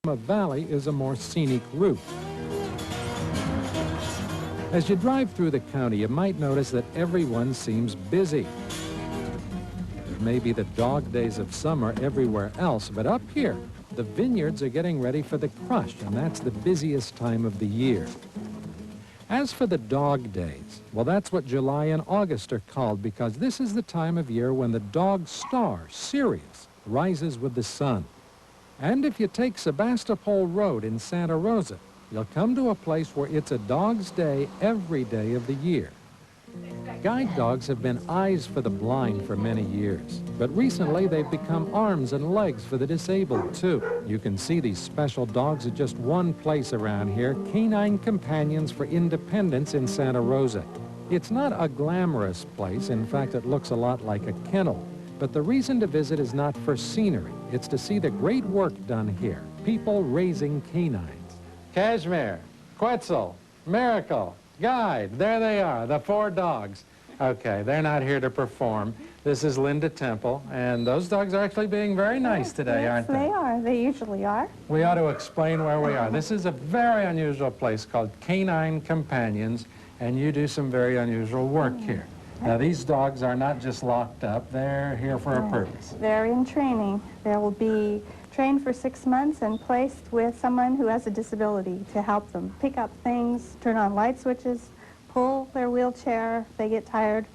Valley is a more scenic route. As you drive through the county, you might notice that everyone seems busy. It may be the dog days of summer everywhere else, but up here, the vineyards are getting ready for the crush, and that's the busiest time of the year. As for the dog days, well, that's what July and August are called because this is the time of year when the dog star, Sirius, rises with the sun. And if you take Sebastopol Road in Santa Rosa, you'll come to a place where it's a dog's day every day of the year. Guide dogs have been eyes for the blind for many years, but recently they've become arms and legs for the disabled, too. You can see these special dogs at just one place around here, Canine Companions for Independence in Santa Rosa. It's not a glamorous place. In fact, it looks a lot like a kennel. But the reason to visit is not for scenery. It's to see the great work done here, people raising canines. Cashmere, Quetzal, Miracle, Guide, there they are, the 4 dogs. Okay, they're not here to perform. This is Linda Temple, and those dogs are actually being very nice today, aren't they? Yes, they are. They usually are. We ought to explain where we are. This is a very unusual place called Canine Companions, and you do some very unusual work here. Now, these dogs are not just locked up. They're here for a purpose. They're in training. They will be trained for 6 months and placed with someone who has a disability to help them pick up things, turn on light switches, pull their wheelchair if they get tired,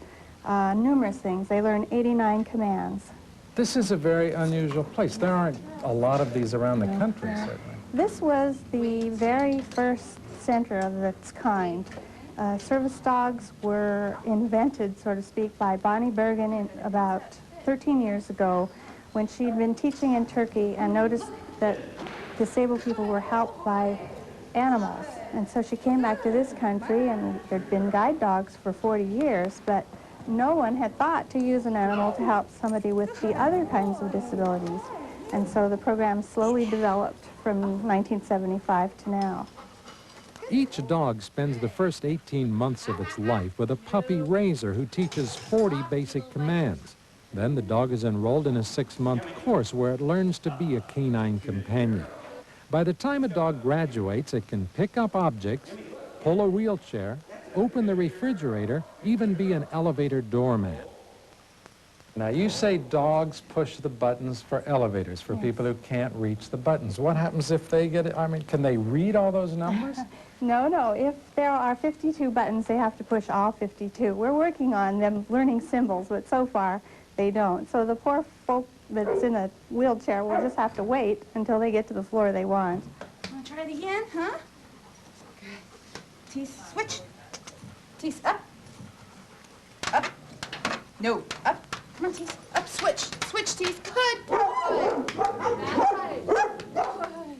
numerous things. They learn 89 commands. This is a very unusual place. There aren't a lot of these around the country, certainly. This was the very first center of its kind. Service dogs were invented, so to speak, by Bonnie Bergen about 13 years ago when she'd been teaching in Turkey and noticed that disabled people were helped by animals. And so she came back to this country, and there'd been guide dogs for 40 years, but no one had thought to use an animal to help somebody with the other kinds of disabilities. And so the program slowly developed from 1975 to now. Each dog spends the first 18 months of its life with a puppy raiser who teaches 40 basic commands. Then the dog is enrolled in a 6-month course where it learns to be a canine companion. By the time a dog graduates, it can pick up objects, pull a wheelchair, open the refrigerator, even be an elevator doorman. Now, you say dogs push the buttons for elevators, for people who can't reach the buttons. What happens if they get it? I mean, can they read all those numbers? No. If there are 52 buttons, they have to push all 52. We're working on them learning symbols, but so far they don't. So the poor folk that's in a wheelchair will just have to wait until they get to the floor they want. Want to try it again, huh? Good. Teeth, switch. Teeth, up. Up. No, up. Come on, Teeth. Up, switch. Switch, Teeth. Good.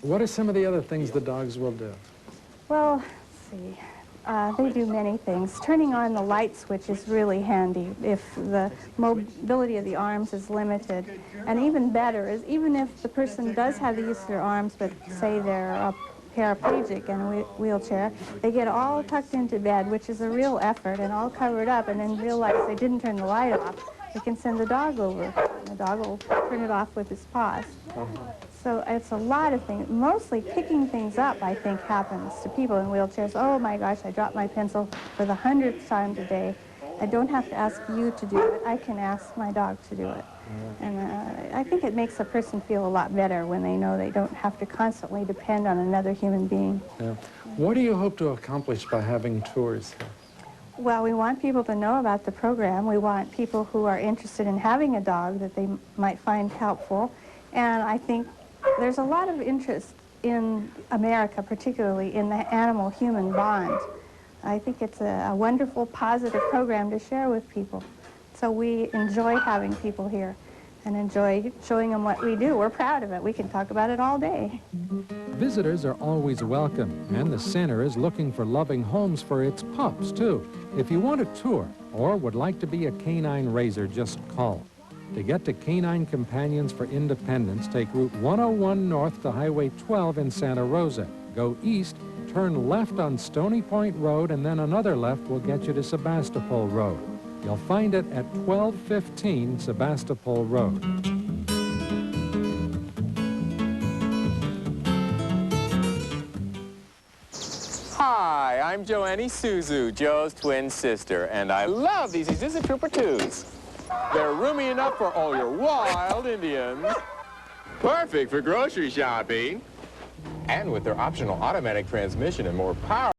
What are some of the other things the dogs will do? Well, let's see. They do many things. Turning on the light switch is really handy if the mobility of the arms is limited. And even better is even if the person does have the use of their arms, but say they're paraplegic in a wheelchair, they get all tucked into bed, which is a real effort, and all covered up, and then realize they didn't turn the light off. They can send the dog over, and the dog will turn it off with his paws. So it's a lot of things. Mostly picking things up, I think, happens to people in wheelchairs. Oh my gosh, I dropped my pencil for the 100th time today. I don't have to ask you to do it. I can ask my dog to do it. And I think it makes a person feel a lot better when they know they don't have to constantly depend on another human being. Yeah. What do you hope to accomplish by having tours here? Well, we want people to know about the program. We want people who are interested in having a dog that they might find helpful. And I think there's a lot of interest in America, particularly in the animal-human bond. I think it's a wonderful, positive program to share with people. So we enjoy having people here and enjoy showing them what we do. We're proud of it. We can talk about it all day. Visitors are always welcome, and the center is looking for loving homes for its pups, too. If you want a tour or would like to be a canine raiser, just call. To get to Canine Companions for Independence, take Route 101 north to Highway 12 in Santa Rosa. Go east, turn left on Stony Point Road, and then another left will get you to Sebastopol Road. You'll find it at 1215 Sebastopol Road. Hi, I'm Joannie Suzu, Joe's twin sister, and I love these Isuzu Trooper 2s. They're roomy enough for all your wild Indians. Perfect for grocery shopping. And with their optional automatic transmission and more power,